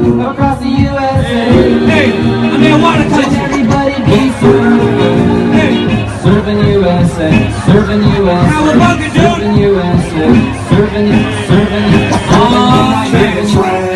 across the USA. Hey, I'm in water country. Everybody be serving. Hey, Serving USA, serving USA, Cowabunga, dude. serving USA, serving, serving, Oh, serving, serving.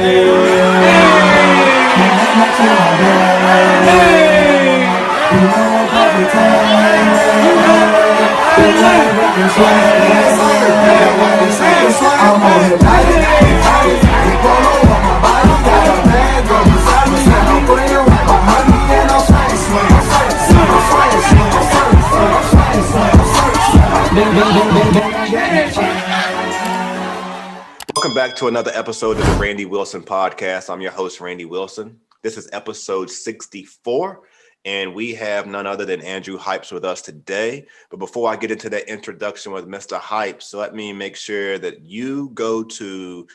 Welcome back to another episode of the Randy Wilson Podcast. I'm your host, Randy Wilson. This is episode 64, and we have none other than Andrew Hypes with us today. But before I get into that introduction with Mr. Hypes, let me make sure that you go to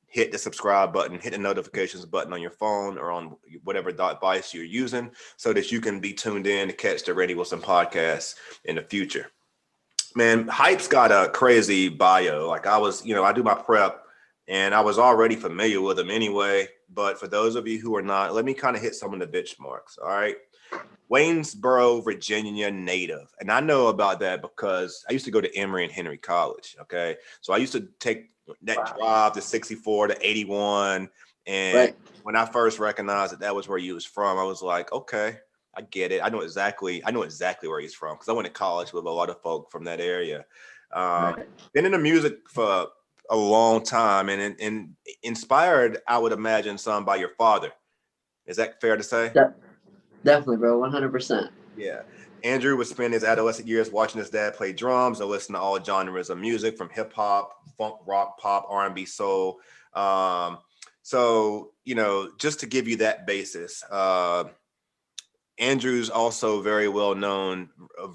hit the subscribe button, hit the notifications button on your phone or on whatever device you're using so that you can be tuned in to catch the Randy Wilson Podcast in the future. Man, Hype's got a crazy bio. Like I do my prep and I was already familiar with him anyway. But for those of you who are not, let me kind of hit some of the benchmarks. All right. Waynesboro, Virginia native. And I know about that because I used to go to Emory and Henry College. Okay. So I used to take that drive to 64 to 81. And when I first recognized that was where he was from, I was like, okay, I get it. I know exactly where he's from because I went to college with a lot of folk from that area. Been in the music for a long time and inspired, I would imagine, some by your father. Is that fair to say? Definitely, bro. 100%. Yeah. Andrew would spend his adolescent years watching his dad play drums and listen to all genres of music from hip hop, funk, rock, pop, R&B, soul. So, just to give you that basis, Andrew's also very well known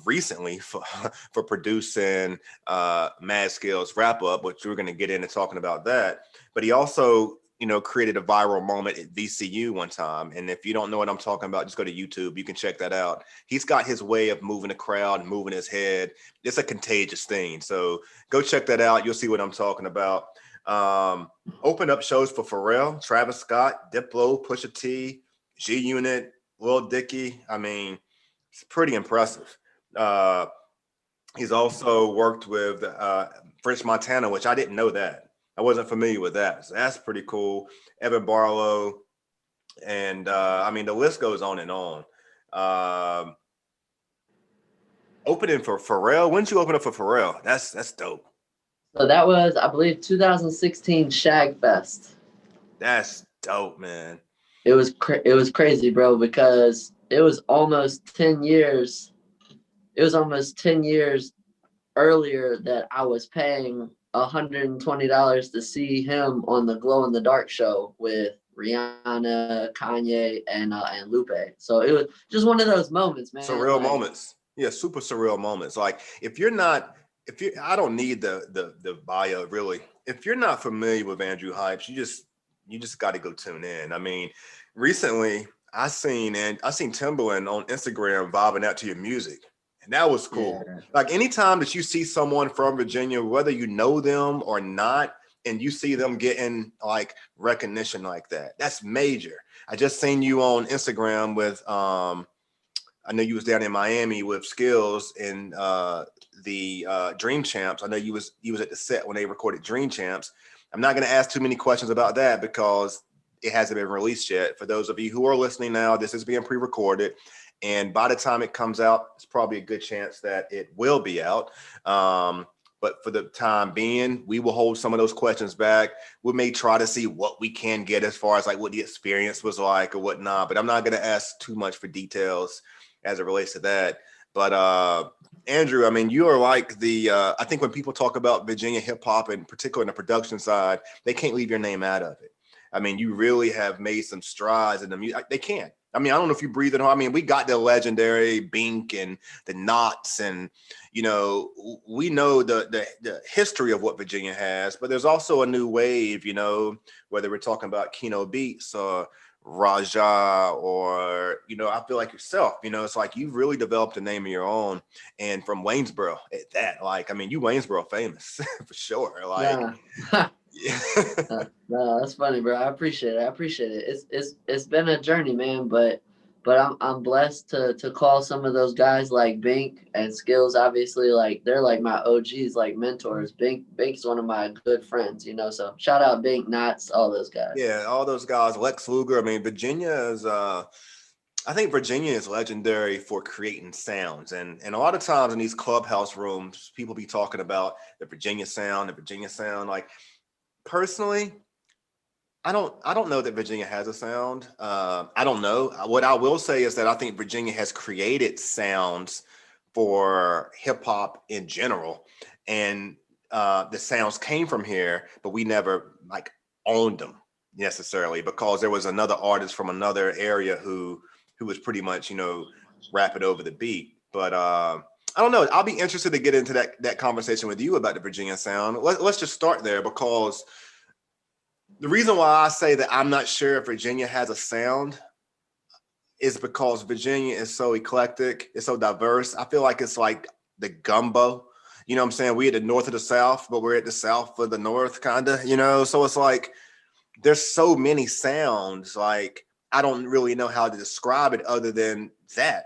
recently for producing Mad Skill's Wrap Up, which we're going to get into talking about that. But he also, created a viral moment at VCU one time. And if you don't know what I'm talking about, just go to YouTube. You can check that out. He's got his way of moving the crowd and moving his head. It's a contagious thing. So go check that out. You'll see what I'm talking about. Open up shows for Pharrell, Travis Scott, Diplo, Pusha T, G Unit, Lil Dicky. I mean, it's pretty impressive. He's also worked with French Montana, which I didn't know that. I wasn't familiar with that. So that's pretty cool. Evan Barlow. And the list goes on and on. Opening for Pharrell. When did you open up for Pharrell? That's dope. So that was, I believe, 2016 Shag Fest. That's dope, man. It was crazy, bro, because it was almost 10 years. It was almost 10 years earlier that I was paying $120 to see him on the Glow in the Dark show with Rihanna, Kanye, and Lupe. So it was just one of those moments, man. Surreal moments. Yeah, super surreal moments. Like I don't need the bio really. If you're not familiar with Andrew Hypes, you just got to go tune in. I mean, recently I seen Timberland on Instagram vibing out to your music. And that was cool. Yeah. Like anytime that you see someone from Virginia, whether you know them or not, and you see them getting like recognition like that, that's major. I just seen you on Instagram with, I know you was down in Miami with Skills and the Dream Champs. I know you was at the set when they recorded Dream Champs. I'm not going to ask too many questions about that because it hasn't been released yet. For those of you who are listening now, this is being pre-recorded. And by the time it comes out, it's probably a good chance that it will be out. But for the time being, we will hold some of those questions back. We may try to see what we can get as far as like what the experience was like or whatnot. But I'm not going to ask too much for details as it relates to that. But Andrew, I mean, you are like I think when people talk about Virginia hip hop, and particularly on the production side, they can't leave your name out of it. I mean, you really have made some strides in the music. They can't. I mean, I don't know if you breathe it hard. I mean, we got the legendary Bink and the Knots, and we know the history of what Virginia has. But there's also a new wave, whether we're talking about Keno Beats or Raja or I feel like yourself. It's like you've really developed a name of your own, and from Waynesboro at that. Like, I mean, you Waynesboro famous for sure. Like, yeah. Yeah. No, that's funny, bro. I appreciate it. I appreciate it. It's been a journey, man. But I'm blessed to call some of those guys like Bink and Skills. Obviously, like they're like my OGs, like mentors. Bink's one of my good friends, you know. So shout out Bink, Knots, all those guys. Yeah, all those guys, Lex Luger. I mean, Virginia is I think Virginia is legendary for creating sounds. And a lot of times in these clubhouse rooms, people be talking about the Virginia sound, the Virginia sound. Like personally, I don't know that Virginia has a sound. I don't know. What I will say is that I think Virginia has created sounds for hip hop in general, and the sounds came from here, but we never like owned them necessarily because there was another artist from another area who was pretty much rapping over the beat. But I don't know. I'll be interested to get into that conversation with you about the Virginia sound. Let's just start there because the reason why I say that I'm not sure if Virginia has a sound is because Virginia is so eclectic, it's so diverse. I feel like it's like the gumbo. You know what I'm saying? We at the north of the South, but we're at the South of the North, kind of, So it's like there's so many sounds. Like I don't really know how to describe it other than that.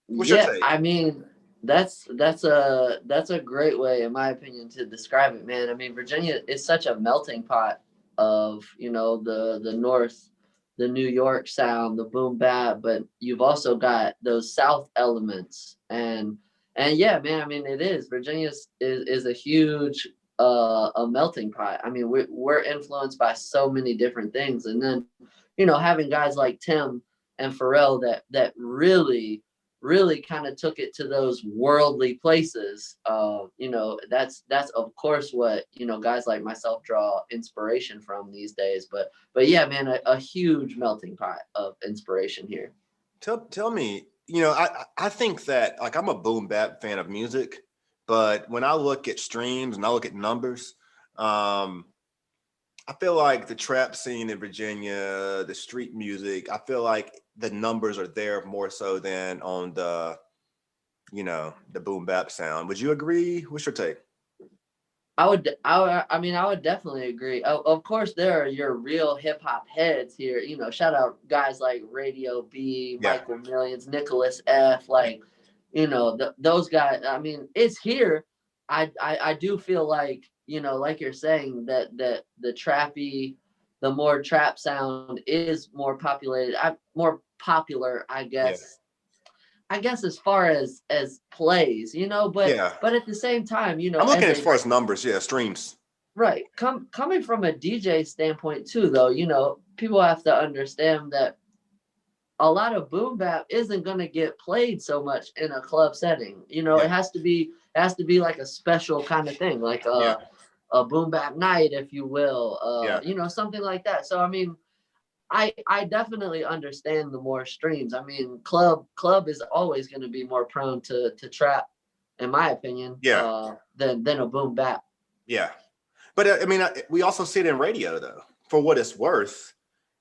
What's your Yeah, take? I mean that's a great way, in my opinion, to describe it, man. I mean, Virginia is such a melting pot of the North, the New York sound, the boom bap, but you've also got those South elements, and yeah, man. I mean, it is Virginia is a huge a melting pot. I mean, we're influenced by so many different things, and then having guys like Tim and Pharrell that really kind of took it to those worldly places. That's of course what guys like myself draw inspiration from these days. But yeah, man, a huge melting pot of inspiration here. Tell me, I think that like I'm a boom bap fan of music, but when I look at streams and I look at numbers, I feel like the trap scene in Virginia, the street music, I feel like the numbers are there more so than on the boom bap sound. Would you agree? What's your take? I mean, I would definitely agree. Of course, there are your real hip hop heads here. Shout out guys like Radio B, Yeah. Michael Millions, Nicholas F. Like, those guys. I mean, it's here. I do feel like like you're saying that the trappy, the more trap sound is more populated. More popular, I Yeah. guess. I guess as far as plays, but Yeah. at the same time, I'm looking as as a far as numbers. Yeah. Streams. right, coming from a DJ standpoint too, though, people have to understand that a lot of boom bap isn't going to get played so much in a club setting. Yeah. It has to be like a special kind of thing, like Yeah. a boom bap night, if you will, Yeah. something like that. So I mean, I definitely understand the more streams. I mean, club is always going to be more prone to trap, in my opinion, Yeah. than a boom bap. Yeah. But I mean, we also see it in radio though, for what it's worth.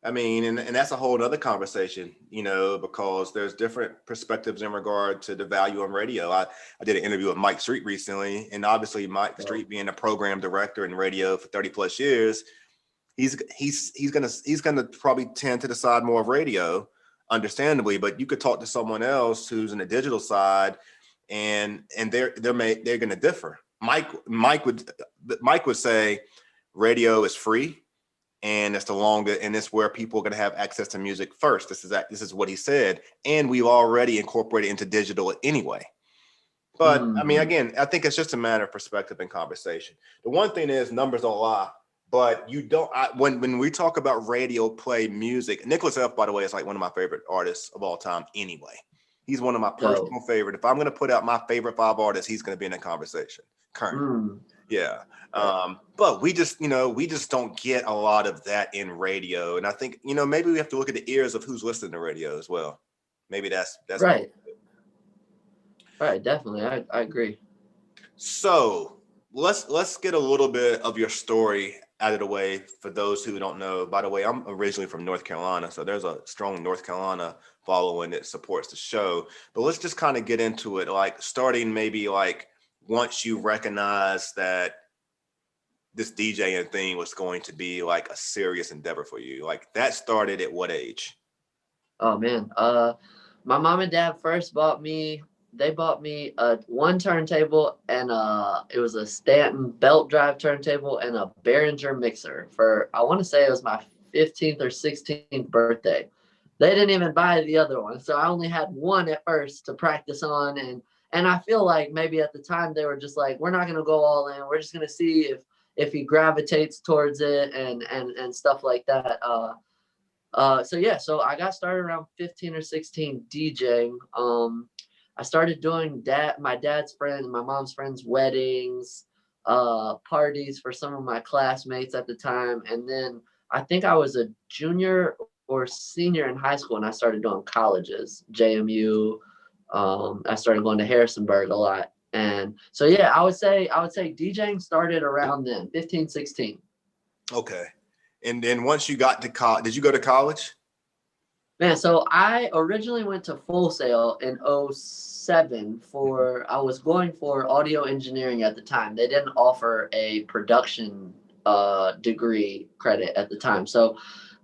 I mean, and that's a whole other conversation, because there's different perspectives in regard to the value on radio. I did an interview with Mike Street recently, and obviously Mike Street being a program director in radio for 30 plus years, he's gonna probably tend to the side more of radio, understandably. But you could talk to someone else who's in the digital side, and they're gonna differ. Mike would say radio is free and it's the longer and it's where people are going to have access to music first. This is what he said, and we've already incorporated into digital anyway. But I mean, again, I think it's just a matter of perspective and conversation. The one thing is numbers don't lie, but you don't. When we talk about radio play music, Nicholas F, by the way, is like one of my favorite artists of all time anyway. He's one of my personal favorite. If I'm going to put out my favorite 5 artists, he's going to be in the conversation currently. Yeah. But we just don't get a lot of that in radio. And I think, maybe we have to look at the ears of who's listening to radio as well. Maybe that's right. Right. Definitely. I agree. So let's get a little bit of your story out of the way for those who don't know. By the way, I'm originally from North Carolina, so there's a strong North Carolina following that supports the show. But let's just kind of get into it, like starting maybe like once you recognize that this DJing thing was going to be like a serious endeavor for you? Like that started at what age? Oh man, my mom and dad first bought me. They bought me a one turntable and it was a Stanton belt drive turntable and a Behringer mixer for, I want to say it was my 15th or 16th birthday. They didn't even buy the other one, so I only had one at first to practice on, and I feel like maybe at the time they were just like, we're not gonna go all in. We're just gonna see if he gravitates towards it and stuff like that. So yeah, so I got started around 15 or 16 DJing. I started doing my dad's friends, my mom's friends' weddings, parties for some of my classmates at the time. And then I think I was a junior or senior in high school and I started doing colleges, JMU. I started going to Harrisonburg a lot. And so yeah, I would say DJing started around then, 15, 16. Okay. And then once you got to college, did you go to college? Man, so I originally went to Full Sail in '07 I was going for audio engineering at the time. They didn't offer a production degree credit at the time. So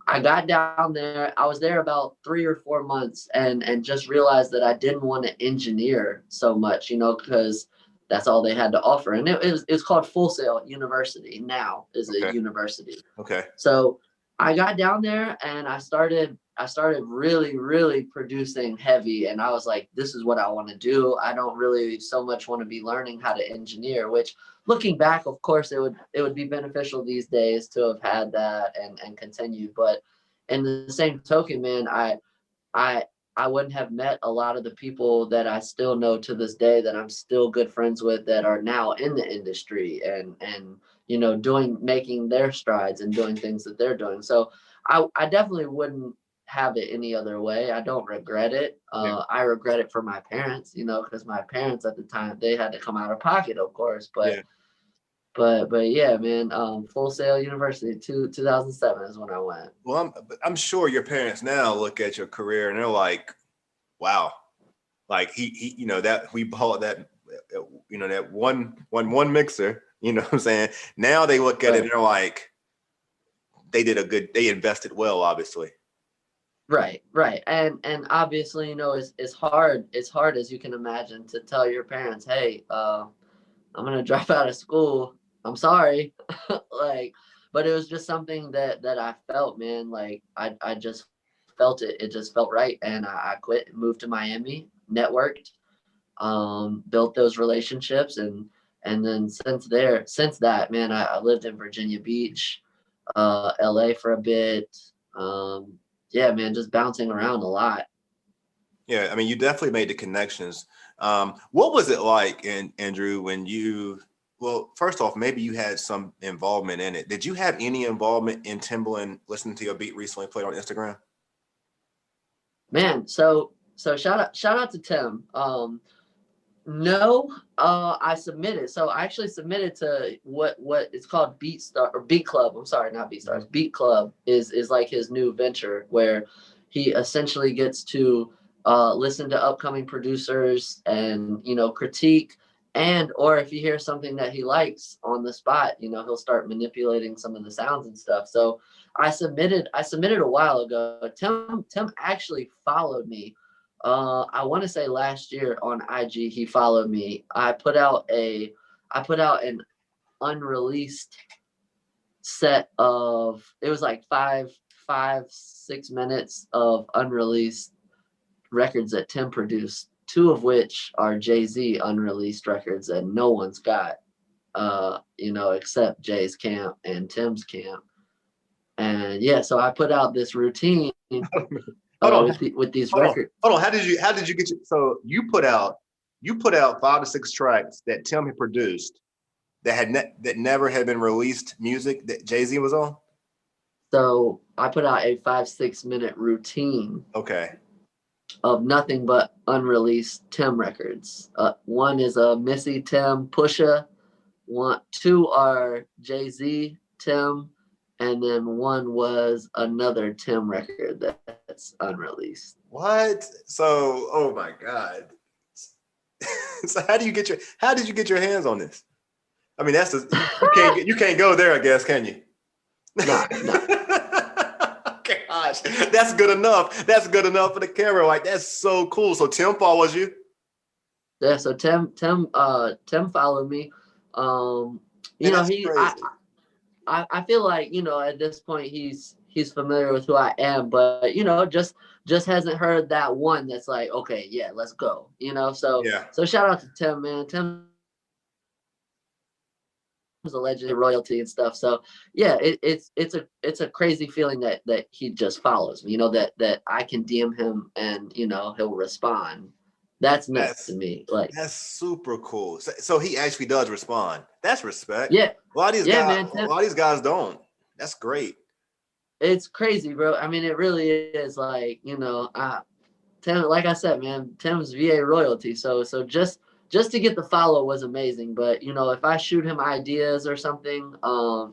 I got down there. I was there about 3 or 4 months and just realized that I didn't want to engineer so much, because that's all they had to offer. And it's called Full Sail University now is a university. Okay. So I got down there and I started really, really producing heavy. And I was like, this is what I want to do. I don't really so much want to be learning how to engineer, which looking back, of course, it would be beneficial these days to have had that and continue. But in the same token, man, I wouldn't have met a lot of the people that I still know to this day that I'm still good friends with that are now in the industry and making their strides and doing things that they're doing. So I definitely wouldn't have it any other way. I don't regret it. I regret it for my parents, because my parents at the time, they had to come out of pocket, of course, but yeah, man, Full Sail University 2007 is when I went. Well, I'm sure your parents now look at your career and they're like, wow, like he that we bought that, that one mixer, what I'm saying? Now they look at it and they're like, they invested well, obviously. Right. And obviously, it's hard as you can imagine to tell your parents, hey, I'm going to drop out of school. I'm sorry. But it was just something that I felt, man. Like I just felt it. It just felt right. And I quit, moved to Miami, networked, built those relationships. And then since that, man, I lived in Virginia Beach, LA for a bit. Yeah, man, just bouncing around a lot. Yeah. I mean, you definitely made the connections. What was it like, Andrew, when well, first off, maybe you had some involvement in it. Did you have any involvement in Timberland listening to your beat recently played on Instagram? Man, so shout out to Tim. No, I submitted. So I actually submitted to what it's called Beat Club. I'm sorry, not Beat Stars. Beat Club is like his new venture where he essentially gets to listen to upcoming producers and critique, and or if you hear something that he likes on the spot, he'll start manipulating some of the sounds and stuff. So I submitted a while ago. Tim actually followed me. I want to say last year on IG he followed me. I put out an unreleased set of, it was like 6 minutes of unreleased records that Tim produced, 2 of which are Jay-Z unreleased records that no one's got, except Jay's camp and Tim's camp. And yeah, so I put out this routine with these records. Hold on. How did you get so you put out 5 to 6 tracks that Tim had produced that never had been released, music that Jay-Z was on? So I put out a 5-6 minute routine. Okay. Of nothing but unreleased Tim records. One is a Missy, Tim, Pusha. 2 are Jay-Z, Tim, and then 1 was another Tim record that's unreleased. What? So, oh my God. So how did you get your hands on this? I mean, that's you can't go there, I guess, can you? No. Gosh, that's good enough. That's good enough for the camera. Like, that's so cool. So Tim follows you? Yeah, so Tim followed me. You know, I feel like, you know, at this point he's familiar with who I am, but you know, just hasn't heard that one that's like, okay, yeah, let's go. You know, so Yeah. so shout out to Tim, man. Tim was a legend, royalty and stuff. So yeah, it's a crazy feeling that he just follows me. You know, that I can DM him and you know he'll respond. That's nuts to me. Like, That's super cool. So he actually does respond. That's respect. yeah, A lot of these guys, man. a lot of these guys don't. That's great. It's crazy, bro. I mean, it really is. Like, you know, Tim, like I said, man, Tim's VA royalty. So just to get the follow was amazing. But you know, if I shoot him ideas or something,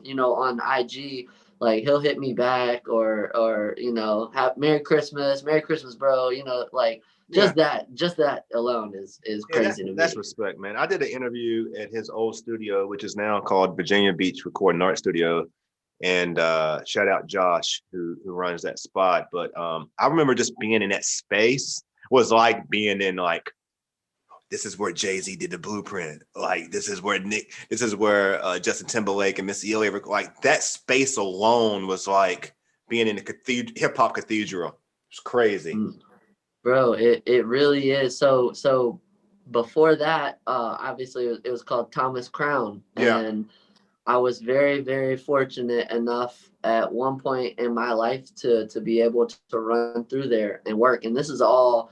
you know, on IG, like he'll hit me back or you know, have Merry Christmas, bro. You know, like just that alone is crazy to me. That's respect, man. I did an interview at his old studio, which is now called Virginia Beach Recording Art Studio. And shout out Josh who runs that spot. But I remember just being in that space was like being in like, this is where Jay-Z did the blueprint. Like this is where Justin Timberlake and Missy Elliott, like that space alone was like being in the hip hop cathedral. It's crazy. Bro, it really is. So before that, obviously it was called Thomas Crown. Yeah. And I was very, very fortunate enough at one point in my life to be able to run through there and work. And this is all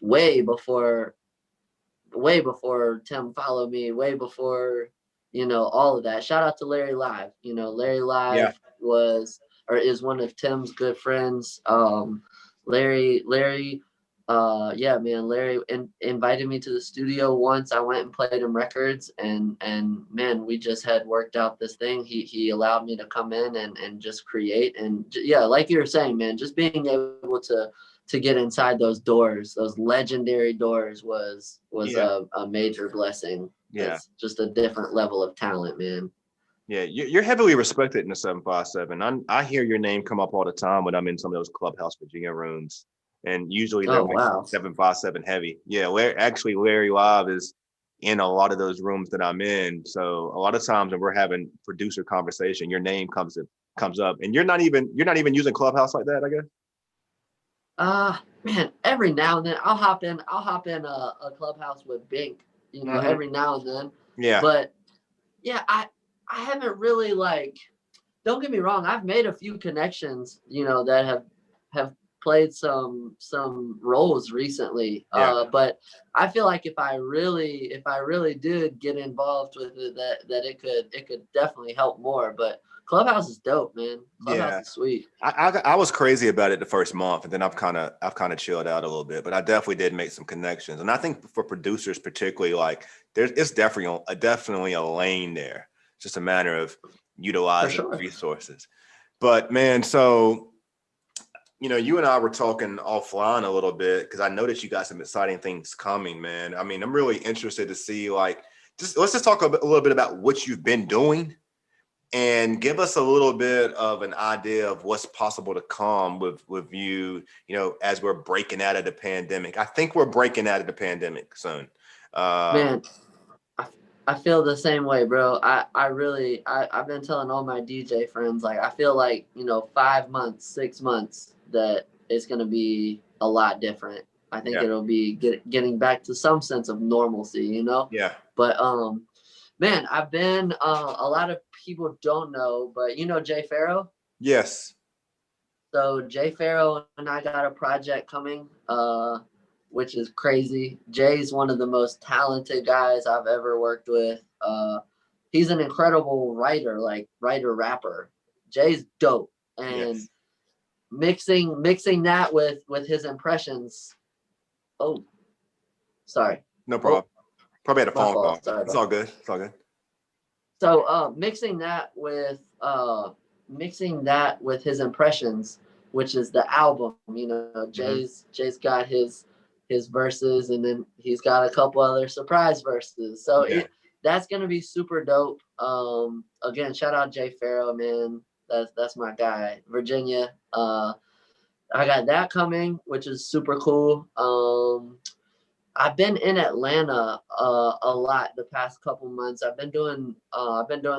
way before Tim followed me, way before, you know, all of that. Shout out to Larry Live. You know, Larry Live is one of Tim's good friends. Larry, yeah, man, Larry invited me to the studio once. I went and played him records and man, we just had worked out this thing. He allowed me to come in and just create. And yeah, like you were saying, man, just being able to get inside those doors, those legendary doors was a major blessing. Yeah. It's just a different level of talent, man. Yeah, you're heavily respected in the 757. I hear your name come up all the time when I'm in some of those Clubhouse Virginia rooms. And usually they're 757 heavy. Yeah, Larry Live is in a lot of those rooms that I'm in. So a lot of times when we're having producer conversation, your name comes up, and you're not even using Clubhouse like that, I guess. Man, every now and then I'll hop in a Clubhouse with Bink, you know, every now and then. Yeah. But yeah, I haven't really, like, don't get me wrong, I've made a few connections, you know, that have played some roles recently. But I feel like if I really did get involved with it, that it could definitely help more. But Clubhouse is dope, man. Clubhouse is sweet. I was crazy about it the first month, and then I've kind of chilled out a little bit. But I definitely did make some connections, and I think for producers particularly, like it's definitely a lane there. It's just a matter of utilizing resources. But man, so you know, you and I were talking offline a little bit because I noticed you got some exciting things coming, man. I mean, I'm really interested to see, like, let's just talk a little bit about what you've been doing and give us a little bit of an idea of what's possible to come with you, you know, as we're breaking out of the pandemic. I think we're breaking out of the pandemic soon. Man, I feel the same way, bro. I've been telling all my DJ friends, like, I feel like, you know, 5 months, 6 months that it's going to be a lot different. I think it'll be getting back to some sense of normalcy, you know? Yeah. But, man, I've been, a lot of people don't know, but you know Jay Pharaoh? Yes. So Jay Pharaoh and I got a project coming, which is crazy. Jay's one of the most talented guys I've ever worked with. He's an incredible rapper. Jay's dope. And mixing that with his impressions. Oh, sorry. No problem. Probably had a phone call. Sorry, it's all good. It's all good. So mixing that with his impressions, which is the album, you know, Jay's got his verses, and then he's got a couple other surprise verses. So that's gonna be super dope. Again, shout out Jay Pharaoh, man. That's my guy, Virginia. I got that coming, which is super cool. I've been in Atlanta a lot the past couple months. I've been doing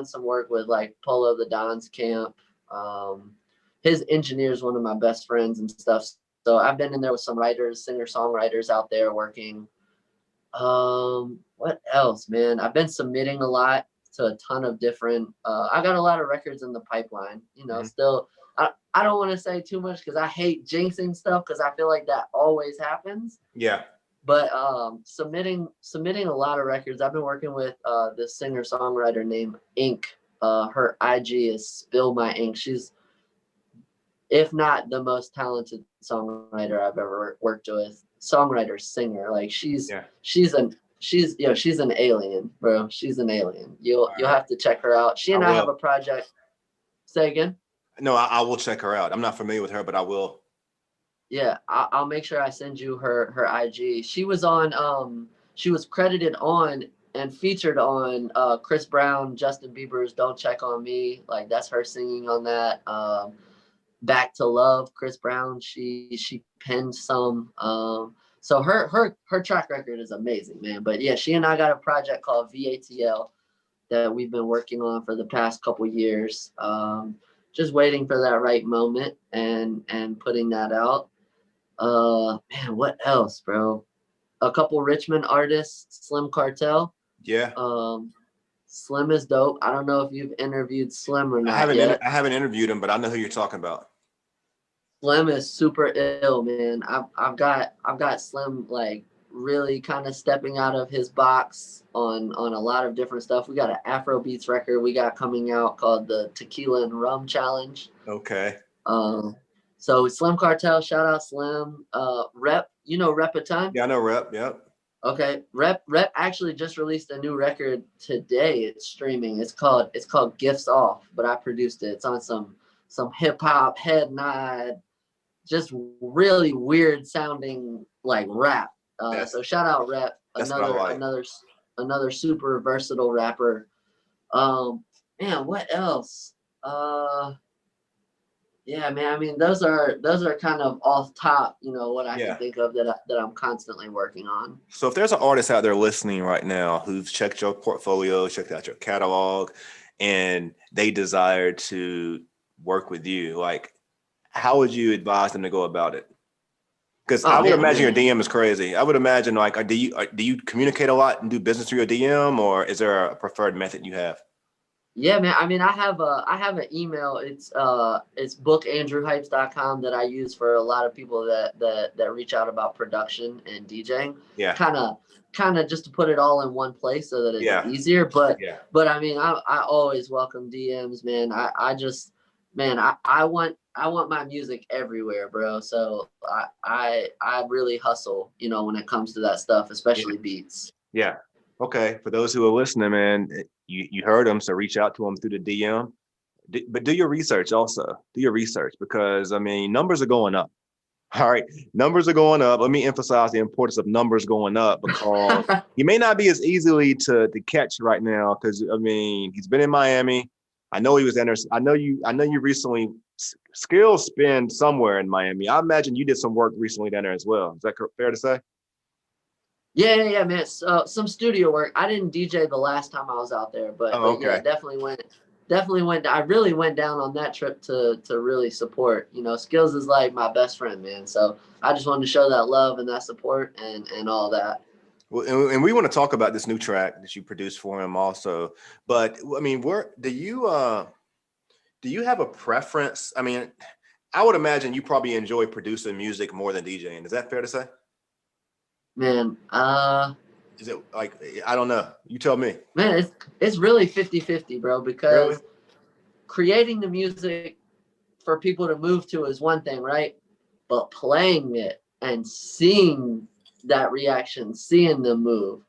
some work with like Polo the Don's camp. His engineer is one of my best friends and stuff. So I've been in there with some writers, singer-songwriters out there working. What else, man? I've been submitting a lot to a ton of different I got a lot of records in the pipeline, you know. Still I don't want to say too much because I hate jinxing stuff because I feel like that always happens. Yeah. But submitting a lot of records. I've been working with this singer-songwriter named Ink. Her IG is Spill My Ink. She's, if not the most talented songwriter I've ever worked with. Songwriter, singer. Like she's an alien, bro. She's an alien. You'll have to check her out. She and I have a project. Say again? No, I will check her out. I'm not familiar with her, but I will. Yeah, I'll make sure I send you her IG. She was on she was credited on and featured on Chris Brown, Justin Bieber's Don't Check on Me. Like that's her singing on that. Back to Love, Chris Brown, she penned some. So her track record is amazing, man. But yeah, she and I got a project called VATL that we've been working on for the past couple years. Just waiting for that right moment and putting that out. Man, what else, bro? A couple Richmond artists, Slim Cartel. Yeah. Slim is dope. I don't know if you've interviewed Slim or not. I haven't interviewed him, but I know who you're talking about. Slim is super ill, man. I've got Slim like really kind of stepping out of his box on a lot of different stuff. We got an Afro beats record we got coming out called the Tequila and Rum Challenge. Okay. So Slim Cartel, shout out Slim. Rep, you know Rep a ton? Yeah, I know Rep. Yep. Okay. Rep actually just released a new record today. It's streaming. It's called Gifts Off, but I produced it. It's on some hip hop, head nod, just really weird sounding like rap. So shout out Rep, another super versatile rapper. Man, what else? Yeah, man. I mean, those are kind of off top, you know, what I can think of that I'm constantly working on. So if there's an artist out there listening right now who's checked your portfolio, checked out your catalog, and they desire to work with you, like, how would you advise them to go about it? Because I would imagine your DM is crazy. I would imagine, like, do you communicate a lot and do business through your DM, or is there a preferred method you have? Yeah, man. I mean, I have an email. It's bookandrewhypes.com that I use for a lot of people that reach out about production and DJing. Yeah. Kind of just to put it all in one place so that it's easier. But I mean, I always welcome DMs, man. I want my music everywhere, bro. So I really hustle, you know, when it comes to that stuff, especially beats. Yeah. Okay. For those who are listening, man, you heard them, so reach out to them through the DM. But do your research also. Do your research because, I mean, numbers are going up. All right. Numbers are going up. Let me emphasize the importance of numbers going up because he may not be as easily to catch right now because, I mean, he's been in Miami. I know he was in there. I know you recently skills spin somewhere in Miami. I imagine you did some work recently down there as well. Is that fair to say? Yeah, man. So, some studio work. I didn't DJ the last time I was out there, but yeah, definitely went. I really went down on that trip to really support. You know, Skills is like my best friend, man. So I just wanted to show that love and that support and all that. Well, and we want to talk about this new track that you produced for him also. But I mean, do you have a preference? I mean, I would imagine you probably enjoy producing music more than DJing. Is that fair to say? Man, is it like, I don't know. You tell me. Man, it's really 50-50, bro, because creating the music for people to move to is one thing, right? But playing it and seeing that reaction, seeing them move,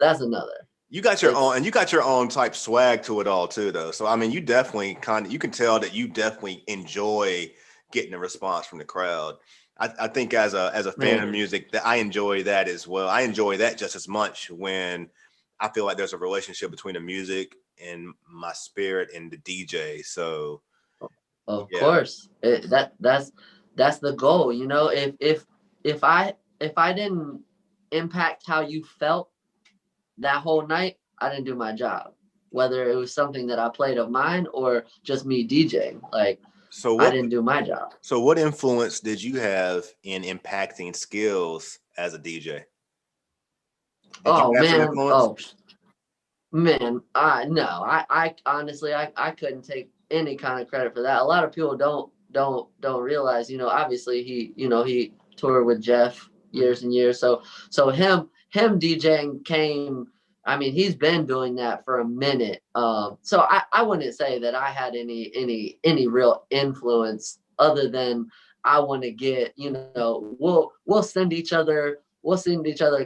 that's another. You got your own, and you got your own type swag to it all too, though. So I mean, you definitely you can tell that you definitely enjoy getting a response from the crowd. I think as a fan of music, that I enjoy that as well. I enjoy that just as much when I feel like there's a relationship between the music and my spirit and the DJ. So Of yeah. course, that's the goal. You know, if I didn't impact how you felt that whole night, I didn't do my job. Whether it was something that I played of mine or just me DJing, like So I what didn't do my job. so what influence did you have in impacting skills as a DJ? Did you Oh have some man, influence? I honestly I couldn't take any kind of credit for that. A lot of people don't realize, you know, obviously he toured with Jeff years and years. So him DJing came, I mean, he's been doing that for a minute. So I wouldn't say that I had any real influence other than I want to get, you know, we'll send each other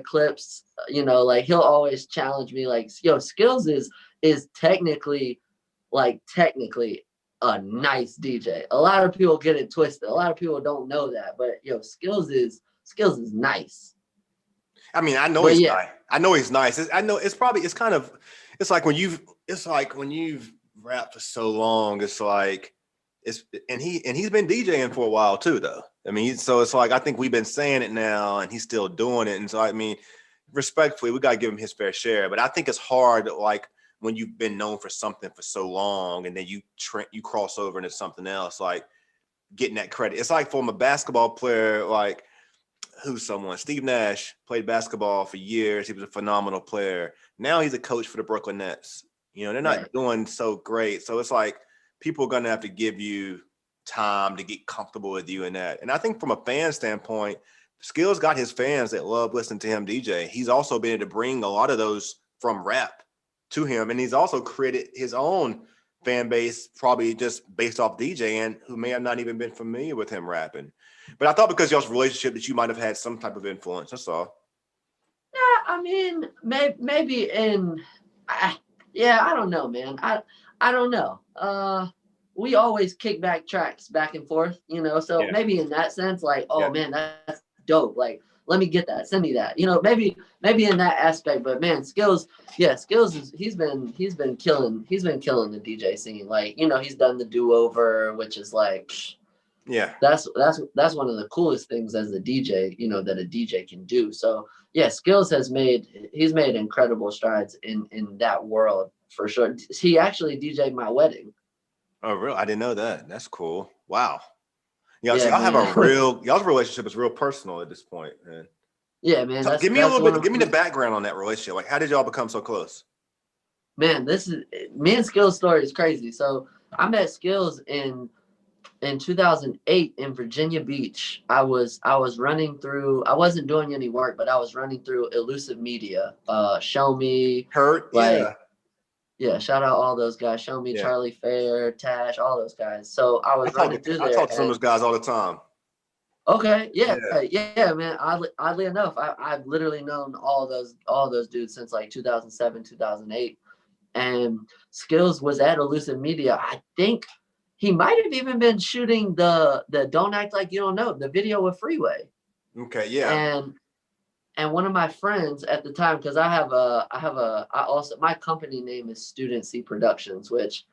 clips, you know, like he'll always challenge me like, yo, Skills is technically a nice DJ. A lot of people get it twisted. A lot of people don't know that, but yo, Skills is nice. I mean, I know But he's yeah. nice. I know he's nice. I know it's like when you've rapped for so long, and he's been DJing for a while too, though. I mean, so it's like I think we've been saying it now, and he's still doing it. And so I mean, respectfully, we gotta give him his fair share. But I think it's hard, like when you've been known for something for so long, and then you cross over into something else, like getting that credit. It's like from a basketball player, like Steve Nash played basketball for years. He was a phenomenal player. Now he's a coach for the Brooklyn Nets. You know, they're not doing so great. So it's like people are going to have to give you time to get comfortable with you in that. And I think from a fan standpoint, Skills got his fans that love listening to him DJ. He's also been able to bring a lot of those from rap to him. And he's also created his own fan base, probably just based off DJing, who may have not even been familiar with him rapping. But I thought because y'all's relationship that you might have had some type of influence. That's all. Yeah, I mean, maybe I don't know, man. I don't know. We always kick back tracks back and forth, you know. So maybe in that sense, like, oh man, that's dope. Like, let me get that. Send me that. You know, maybe in that aspect. But man, Skills is he's been killing the DJ scene. Like, you know, he's done the do-over, which is like, that's one of the coolest things as a DJ, you know, that a DJ can do. So yeah, Skills he's made incredible strides in that world for sure. He actually DJ'd my wedding. Oh, really? I didn't know that. That's cool. Wow. Yeah, so man. y'all's relationship is real personal at this point, man. Yeah, man. So give me the background on that relationship. Like, how did y'all become so close? Man, me and Skills' story is crazy. So I met Skills in 2008 in Virginia Beach. I was running through, I wasn't doing any work, but I was running through Elusive Media, Show Me, yeah, shout out all those guys, Show Me, Charlie Fair, Tash, all those guys. So I was running through there. I talk to some of those guys all the time. Okay, yeah, man. Oddly enough, I've literally known all those dudes since like 2007, 2008. And Skills was at Elusive Media. I think he might have even been shooting the Don't Act Like You Don't Know, the video with Freeway. Okay, yeah. And one of my friends at the time, because my company name is Student C Productions, which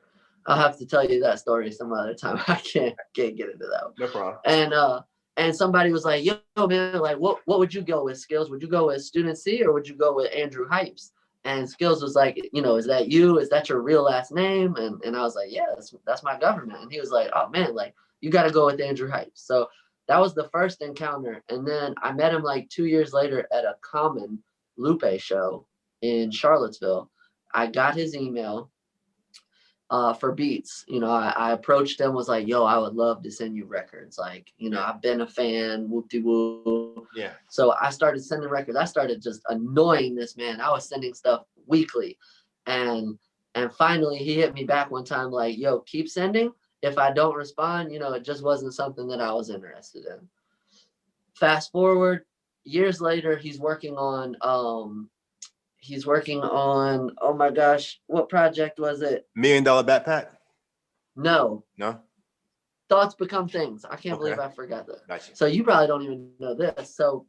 I'll have to tell you that story some other time. I can't get into that one. No problem. And somebody was like, yo, man, like what would you go with, Skills? Would you go with Student C or would you go with Andrew Hypes? And Skills was like, you know, is that you? Is that your real last name? And I was like, yeah, that's my government. And he was like, oh man, like you got to go with Andrew Hypes. So that was the first encounter. And then I met him like 2 years later at a Common Lupe show in Charlottesville. I got his email for beats. You know, I approached him, was like, yo, I would love to send you records. Like, you know, I've been a fan, whoop-de-woo. Yeah. So I started sending records. I started just annoying this man. I was sending stuff weekly. And finally he hit me back one time like, yo, keep sending. If I don't respond, you know, it just wasn't something that I was interested in. Fast forward, years later, he's working on, oh my gosh, what project was it? $1 Million Backpack? No. Thoughts Become Things. I can't believe I forgot that. Gotcha. So you probably don't even know this. So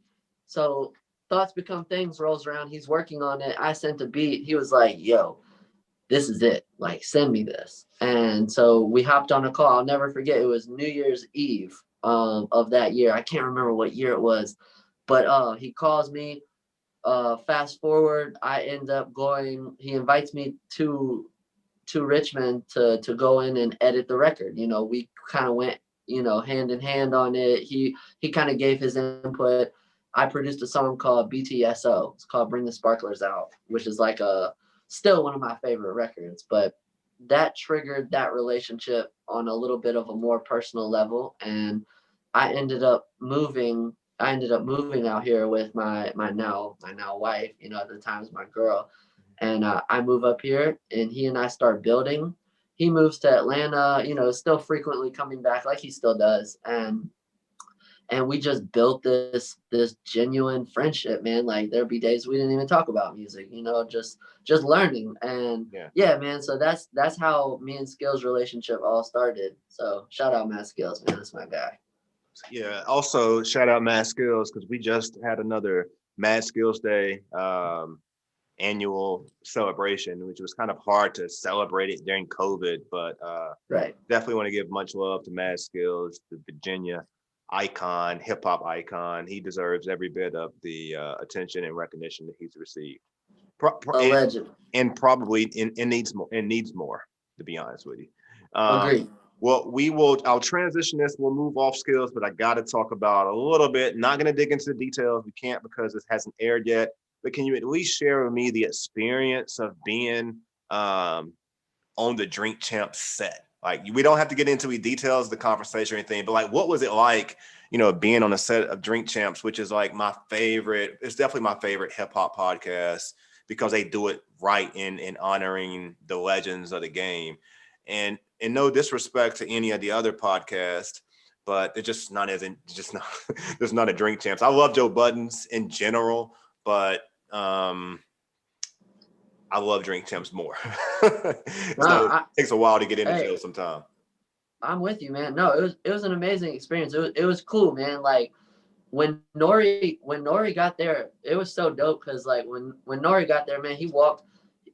Thoughts Become Things rolls around. He's working on it. I sent a beat. He was like, yo, this is it. Like, send me this. And so we hopped on a call. I'll never forget. It was New Year's Eve of that year. I can't remember what year it was, but he calls me. Fast forward, I end up going. He invites me to Richmond to go in and edit the record. You know, we kind of went, you know, hand in hand on it. He kind of gave his input. I produced a song called BTSO. It's called Bring the Sparklers Out, which is like still one of my favorite records. But that triggered that relationship on a little bit of a more personal level. And I ended up moving out here with my now wife, you know, at the time was my girl. And I move up here and he and I start building. He moves to Atlanta, you know, still frequently coming back like he still does. And we just built this genuine friendship, man. Like there'd be days we didn't even talk about music, you know, just learning. And yeah, man. So that's how me and Skills relationship all started. So shout out Matt Skills, man. That's my guy. Yeah. Also, shout out Mad Skills because we just had another Mad Skills Day annual celebration, which was kind of hard to celebrate it during COVID, but right. Definitely want to give much love to Mad Skills, the Virginia icon, hip hop icon. He deserves every bit of the attention and recognition that he's received. A legend. And probably needs more, to be honest with you. Agreed. Well, I'll transition this. We'll move off Skills, but I got to talk about a little bit. Not going to dig into the details. We can't because this hasn't aired yet. But can you at least share with me the experience of being on the Drink Champs set? Like, we don't have to get into the details of the conversation or anything, but like, what was it like, you know, being on a set of Drink Champs, which is like my favorite. It's definitely my favorite hip hop podcast because they do it right in honoring the legends of the game. And no disrespect to any of the other podcasts, but it's just not there's not a Drink Champs. I love Joe Budden's in general, but I love Drink Champs more. It takes a while to get into it sometime. I'm with you, man. No, it was an amazing experience. It was cool, man. Like when Nori got there, it was so dope because like when Nori got there, man, he walked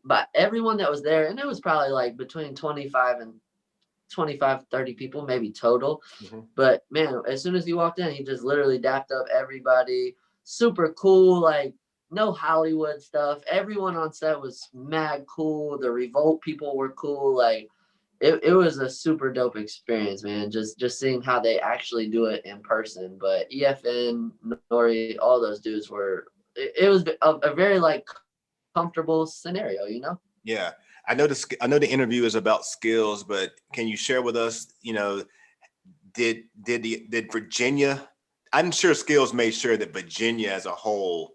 by everyone that was there, and it was probably like between 25, 30 people, maybe total. Mm-hmm. But man, as soon as he walked in, he just literally dapped up everybody. Super cool, like no Hollywood stuff. Everyone on set was mad cool. The Revolt people were cool. Like it was a super dope experience, man. Just seeing how they actually do it in person. But EFN, Nori, all those dudes were. It was a very like comfortable scenario, you know? Yeah. I know the interview is about Skills, but can you share with us, you know, did Virginia, I'm sure Skills made sure that Virginia as a whole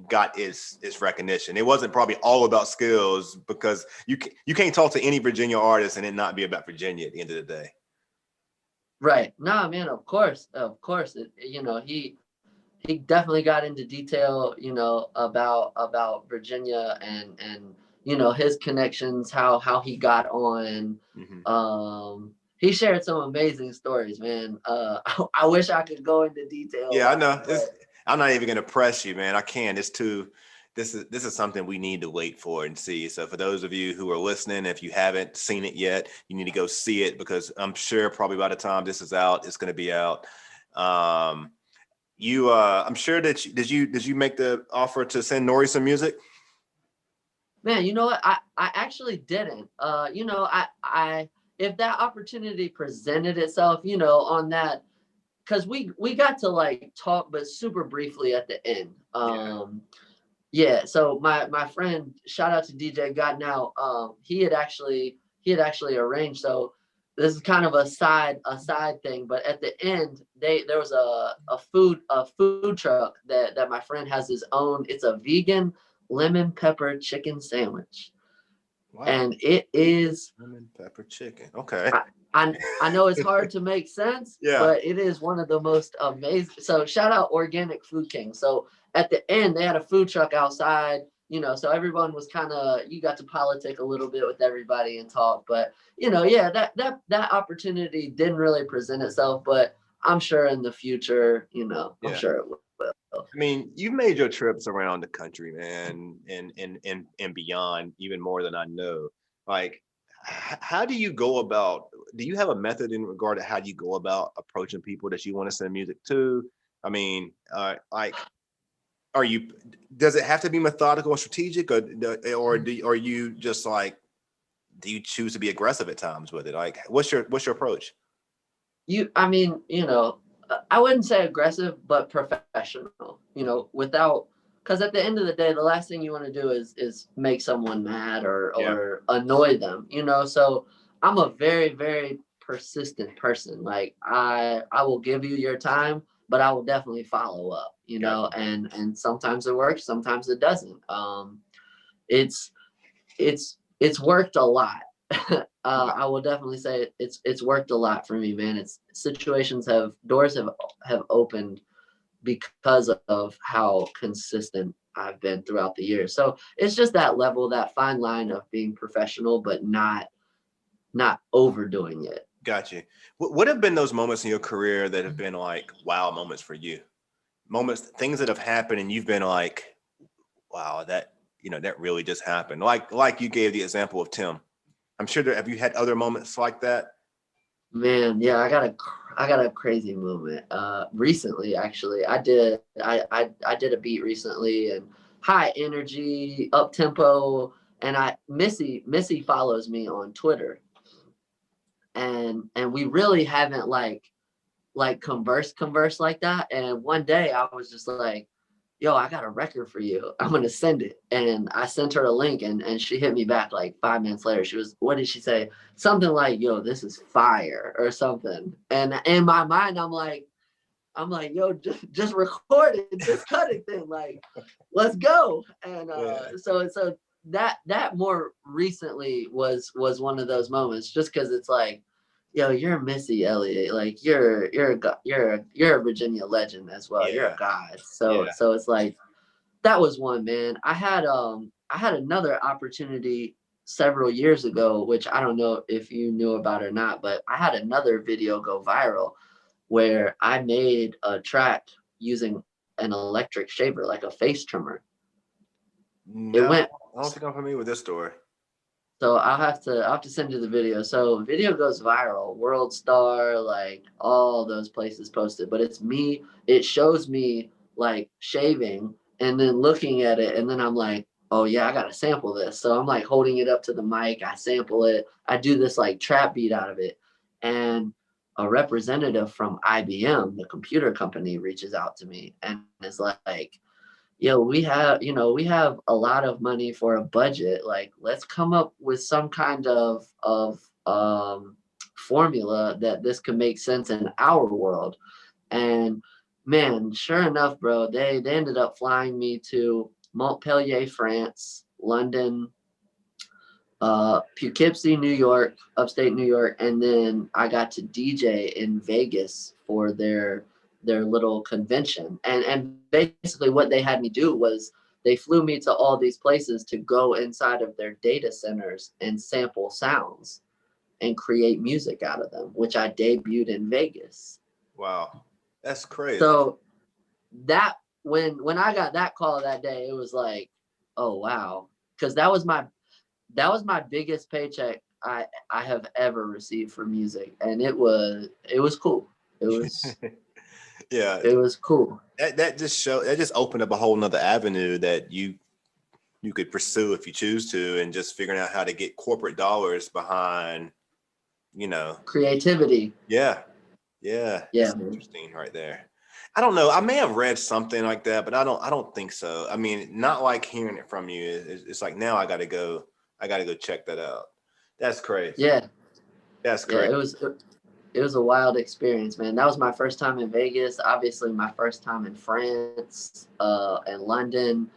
got its recognition. It wasn't probably all about Skills because you can't talk to any Virginia artist and it not be about Virginia at the end of the day. Right. Nah, man, of course. You know, he definitely got into detail, you know, about Virginia and you know, his connections, how he got on. Mm-hmm. He shared some amazing stories, man. I wish I could go into detail. Yeah, I know. I'm not even gonna press you, man. I can't. This is something we need to wait for and see. So for those of you who are listening, if you haven't seen it yet, you need to go see it because I'm sure probably by the time this is out, it's gonna be out. I'm sure that did you make the offer to send Nori some music? Man, you know what? I actually didn't. You know, I if that opportunity presented itself, you know, on that, because we got to like talk, but super briefly at the end. Yeah. So my friend, shout out to DJ God Now. He had actually arranged. So this is kind of a side thing, but at the end, there was a food truck that my friend has his own. It's a vegan lemon pepper chicken sandwich. Wow. And it is lemon pepper chicken. Okay. I know it's hard to make sense, but it is one of the most amazing. So shout out Organic Food King. So at the end, they had a food truck outside, you know, so everyone was kind of, you got to politic a little bit with everybody and talk, but you know, yeah, that opportunity didn't really present itself, but I'm sure in the future, you know, I'm sure it will. I mean, you've made your trips around the country, man, and beyond, even more than I know. Like, how do you go about? Do you have a method in regard to how you go about approaching people that you want to send music to? I mean, like, are you? Does it have to be methodical and strategic, or you just like? Do you choose to be aggressive at times with it? Like, what's your approach? I mean, I wouldn't say aggressive, but professional, without, because at the end of the day, the last thing you want to do is make someone mad Yeah, or annoy them, so I'm a very, very persistent person. Like I will give you your time, but I will definitely follow up, gotcha. and sometimes it works, sometimes it doesn't. It's it's worked a lot. Yeah, I will definitely say it's worked a lot for me, man. It's doors have opened because of how consistent I've been throughout the years. So it's just that level, that fine line of being professional, but not overdoing it. gotcha. What have been those moments in your career that have been like wow moments for you? Moments, things that have happened, and you've been like, wow, that really just happened. Like you gave the example of Tim. I'm sure have you had other moments like that? Man, yeah, I got a crazy moment. Recently, actually, I did a beat recently, and high energy, up tempo, and Missy follows me on Twitter, and we really haven't like converse like that. And one day I was just like, yo, I got a record for you. I'm gonna send it. And I sent her a link, and she hit me back like 5 minutes later. What did she say? Something like, yo, this is fire or something. And in my mind, I'm like, yo, just record it, just cut it then. Like, let's go. And Yeah, so that more recently was one of those moments, just because it's like, yo, you're Missy Elliott, like you're a Virginia legend as well. You're a yeah, god. So yeah. so it's like that was one, man. I had another opportunity several years ago, which I don't know if you knew about or not, but I had another video go viral where I made a track using an electric shaver, like a face trimmer. It No, went I don't think I'm familiar with this story. So I'll have to send you the video. So video goes viral, World Star, like all those places posted, but it's me. It shows me like shaving and then looking at it, and then I'm like, oh yeah, I gotta sample this. So I'm like holding it up to the mic, I sample it, I do this like trap beat out of it, and a representative from IBM, the computer company, reaches out to me and is like, yo, we have a lot of money for a budget. Like, let's come up with some kind of formula that this could make sense in our world. And man, sure enough, bro, they ended up flying me to Montpellier, France, London, Poughkeepsie, New York, upstate New York, and then I got to DJ in Vegas for their little convention. And basically what they had me do was they flew me to all these places to go inside of their data centers and sample sounds and create music out of them, which I debuted in Vegas. Wow, that's crazy. So that when I got that call that day, it was like, oh wow, because that was my biggest paycheck I have ever received for music, and it was cool. It was Yeah, it was cool. that just opened up a whole nother avenue that you could pursue if you choose to, and just figuring out how to get corporate dollars behind, you know. Creativity. Yeah, yeah, Yeah, that's man. interesting right there. I don't know. I may have read something like that, but I don't think so. I mean, not like hearing it from you. It's like now I gotta go check that out. That's crazy. Yeah, That's yeah. crazy. It was a wild experience, man. That was my first time in Vegas. Obviously, my first time in France, and London.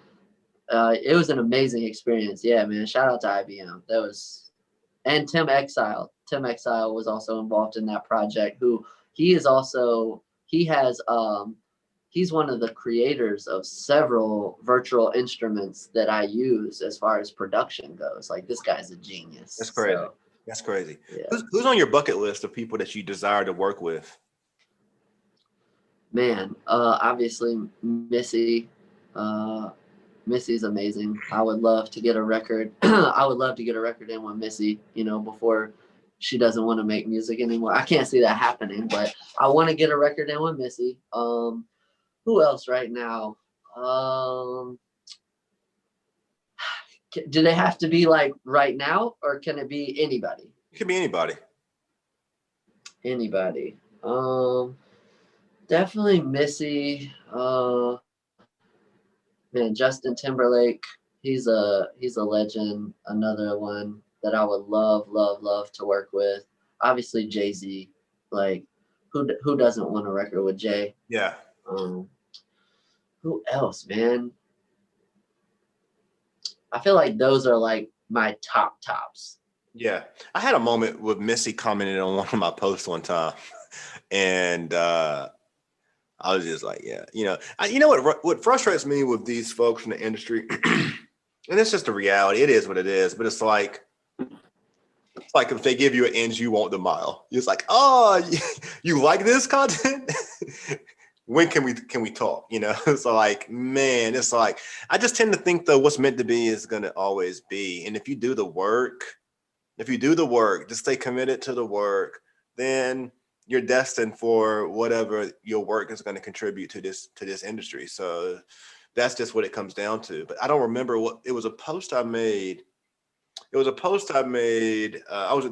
It was an amazing experience. Yeah, man. Shout out to IBM. And Tim Exile. Tim Exile was also involved in that project. Who he is also he has he's one of the creators of several virtual instruments that I use as far as production goes. Like, this guy's a That's genius. crazy. So That's crazy. yeah, Who's on your bucket list of people that you desire to work with? man, obviously Missy. Missy's amazing. I would love to get a record. I would love to get a record in with Missy, before she doesn't want to make music anymore. I can't see that happening, but I want to get a record in with Missy. Who else right now? Do they have to be like right now, or can it be anybody? It could be anybody. Anybody. Definitely Missy. Man, Justin Timberlake. He's a legend. Another one that I would love to work with. Obviously Jay-Z. Like, who doesn't want a record with Jay? Yeah. Who else, man? I feel like those are like my tops. Yeah. I had a moment with Missy commenting on one of my posts one time. And I was just like, yeah, what frustrates me with these folks in the industry, and it's just a reality. It is what it is. But it's like if they give you an inch, you want the mile. It's like, oh, you like this content? When can we talk? So like, man, it's like, I just tend to think though, what's meant to be is going to always be. And if you do the work, just stay committed to the work, then you're destined for whatever your work is going to contribute to this industry. So that's just what it comes down to. But I don't remember what it was. A post I made. I was at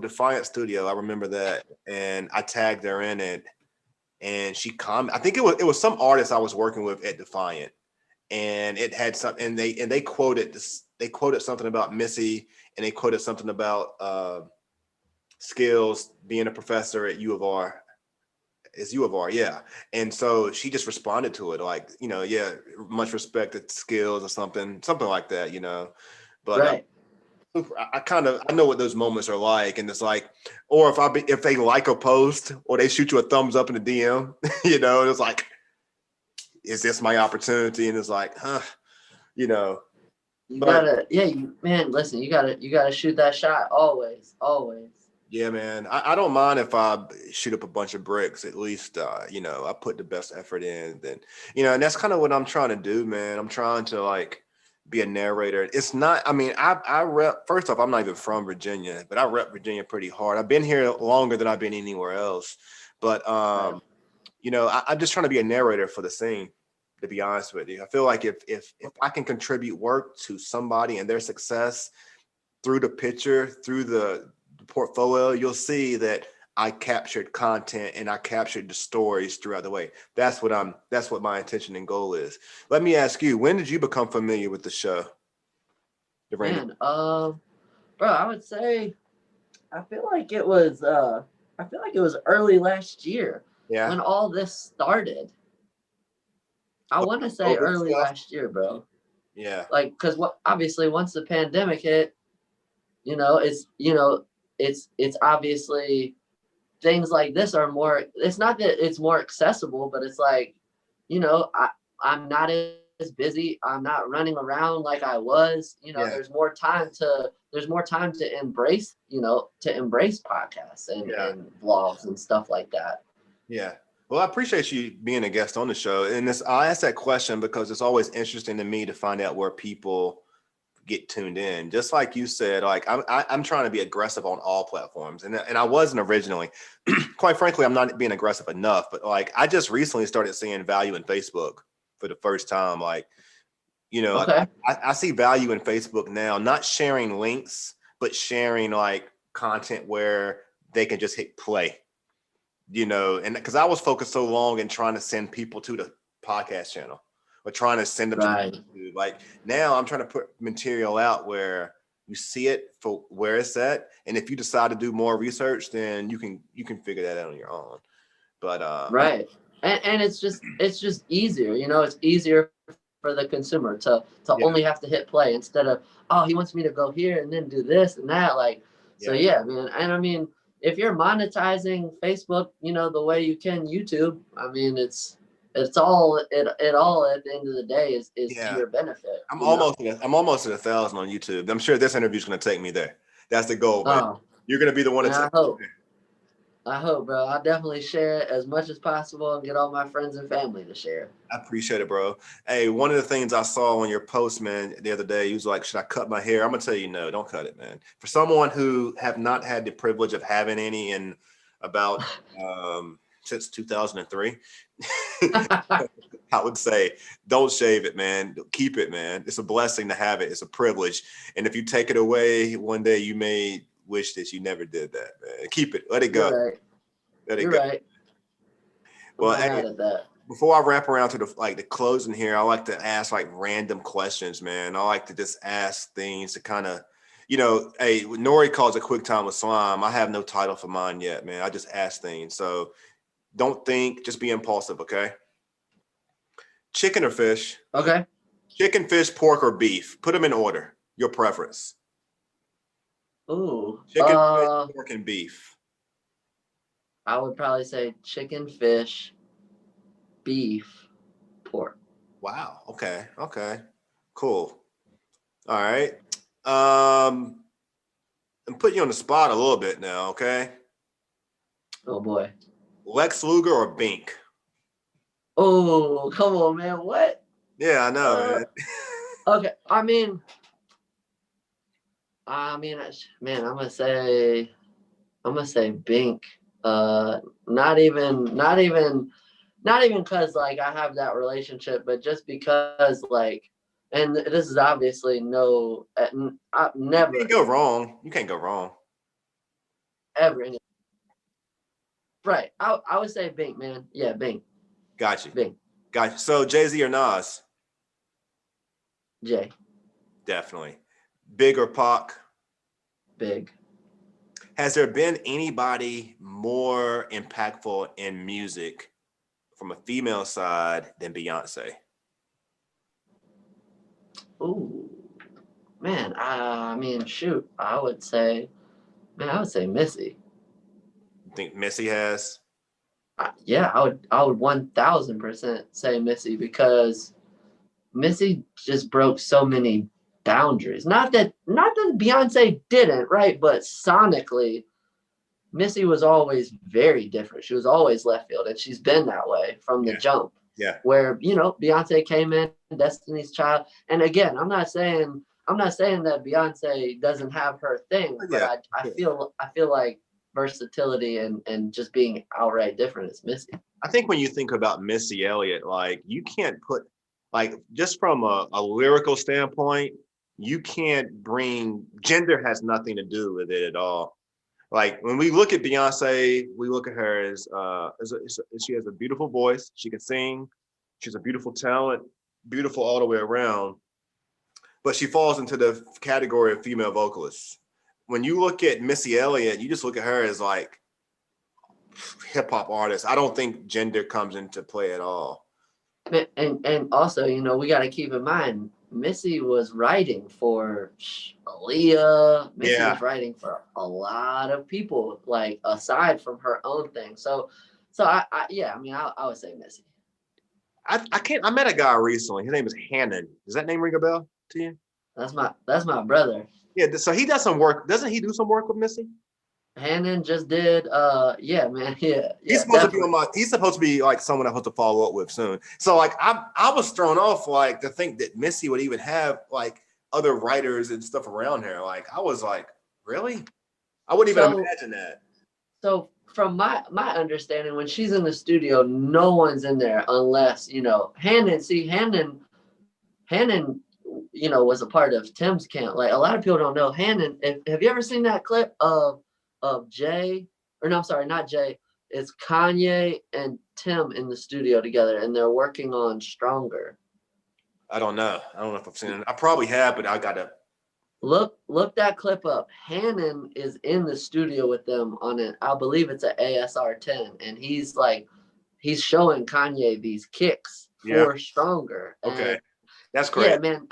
Defiant Studio. I remember that, and I tagged her in it. And she commented. I think it was some artist I was working with at Defiant, and it had some. And they quoted this. They quoted something about Missy, and they quoted something about Skills being a professor at U of R. It's U of R, yeah. And so she just responded to it like, yeah, much respect to Skills or something like that, But right. I know what those moments are like, and it's like, or if they like a post or they shoot you a thumbs up in the DM, and it's like, is this my opportunity? And it's like, You gotta, man, listen, you gotta shoot that shot always. Yeah, man. I don't mind if I shoot up a bunch of bricks. At least, I put the best effort in. Then, and that's kind of what I'm trying to do, man. I'm trying to like be a narrator. It's not. I mean, I rep. First off, I'm not even from Virginia, but I rep Virginia pretty hard. I've been here longer than I've been anywhere else. But I'm just trying to be a narrator for the scene. To be honest with you, I feel like if I can contribute work to somebody and their success through the picture, through the portfolio, you'll see that I captured content and I captured the stories throughout the way. That's what my intention and goal is. Let me ask you, when did you become familiar with the show? Man, bro, I would say I feel like it was early last year when all this started. I want to say early last year, bro. Yeah. Like, because obviously once the pandemic hit, it's obviously things like this are more, it's not that it's more accessible, but it's like, I'm not as busy. I'm not running around like I was, there's more time to embrace, podcasts and vlogs and stuff like that. Yeah. Well, I appreciate you being a guest on the show. And I asked that question because it's always interesting to me to find out where people get tuned in. Just like you said, like I'm trying to be aggressive on all platforms, and I wasn't originally. Quite frankly, I'm not being aggressive enough. But like I just recently started seeing value in Facebook for the first time. Like, Okay. I see value in Facebook now, not sharing links, but sharing like content where they can just hit play. And because I was focused so long in trying to send people to the podcast channel. Or trying to send them to YouTube. Like now I'm trying to put material out where you see it for where it's at. And if you decide to do more research, then you can figure that out on your own. But right. And it's just easier, it's easier for the consumer to only have to hit play instead of, oh, he wants me to go here and then do this and that. Like, so yeah, man. And I mean, if you're monetizing Facebook, the way you can YouTube, I mean, it's all at the end of the day is to your benefit. I'm almost at 1,000 on YouTube. I'm sure this interview is going to take me there. That's the goal, man. You're going to be the one to take me there. I hope, bro. I'll definitely share it as much as possible and get all my friends and family to share. I appreciate it, bro. Hey, one of the things I saw on your post, man, the other day, you was like, should I cut my hair? I'm gonna tell you, no, don't cut it, man. For someone who have not had the privilege of having any in about since 2003, I would say don't shave it, man. Keep it, man. It's a blessing to have it. It's a privilege. And if you take it away one day, you may wish that you never did that, man. Keep it. Let it go. You're right. Let it You're go. right. I'm Well, not hey, mad at that. before I wrap around to the closing here, I like to ask like random questions, man. I like to just ask things to kind of, hey, Nori calls it quick time with slime. I have no title for mine yet, man. I just ask things. So don't think, just be impulsive, okay? Chicken or fish? Okay. Chicken, fish, pork, or beef? Put them in order. Your preference. Ooh. Chicken, fish, pork, and beef. I would probably say chicken, fish, beef, pork. Wow. Okay. Okay. Cool. All right. I'm putting you on the spot a little bit now, okay? Oh boy. Lex Luger or Bink? Oh, come on, man. What? Yeah, I know, man. Okay. I mean, man, I'm gonna say Bink. Not even because like I have that relationship, but just because like, and this is obviously no, I've never You can't go wrong. You can't go wrong. ever. Right. I would say Bink, man. Yeah, Bink. Got you. Bink. Got you. So Jay-Z or Nas? Jay. Definitely. Big or Pac? Big. Has there been anybody more impactful in music from a female side than Beyonce? Ooh, man. I mean, shoot. I would say Missy. You think Missy has? Yeah, I would 1000% say Missy because Missy just broke so many boundaries. Not that Beyonce didn't, right? But sonically, Missy was always very different. She was always left field, and she's been that way from the jump. Yeah. Where Beyonce came in, Destiny's Child, and again, I'm not saying that Beyonce doesn't have her thing, but I feel like versatility and just being outright different is Missy. I think when you think about Missy Elliott, like you can't put, like just from a lyrical standpoint, you can't bring, gender has nothing to do with it at all. Like when we look at Beyonce, we look at her as she has a beautiful voice. She can sing. She's a beautiful talent, beautiful all the way around. But she falls into the category of female vocalists. When you look at Missy Elliott, you just look at her as like hip hop artist. I don't think gender comes into play at all. And also, we got to keep in mind, Missy was writing for Aaliyah. Missy was writing for a lot of people, like aside from her own thing. So I would say Missy. I met a guy recently. His name is Hannon. Does that name ring a bell to you? That's my brother. Yeah. So he does some work. Doesn't he do some work with Missy? Hannon just did. Yeah, man. Yeah. He's supposed to be he's supposed to be like someone I'm supposed to follow up with soon. So like I was thrown off like to think that Missy would even have like other writers and stuff around her. Like I was like, really? I wouldn't even imagine that. So from my understanding, when she's in the studio, no one's in there unless Hannon. See, Hannon, was a part of Tim's camp. Like a lot of people don't know Hannon. Have you ever seen that clip of Jay? Or no, I'm sorry, not Jay. It's Kanye and Tim in the studio together, and they're working on Stronger. I don't know. I don't know if I've seen it. I probably have, but I gotta look that clip up. Hannon is in the studio with them on it. I believe it's an ASR 10, and he's showing Kanye these kicks for Stronger. Okay, and that's great. Yeah, man.